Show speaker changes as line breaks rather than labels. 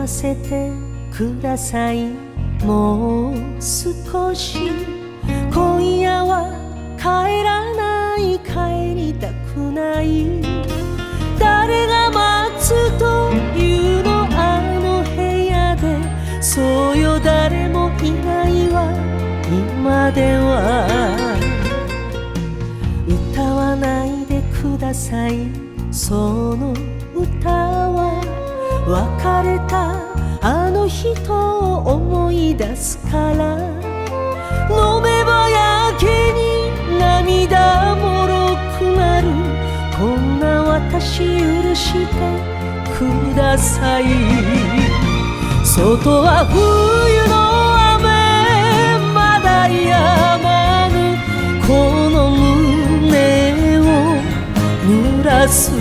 ませてください。もう少し今夜は帰らない、帰りたくない。誰が待つというの、あの部屋で。そうよ、誰もいないわ今では。歌わないでください、その歌は別れたあの人を思い出すから。飲めばやけに涙もろくなる、こんな私許してください。外は冬の雨、まだ止まぬこの胸を濡らす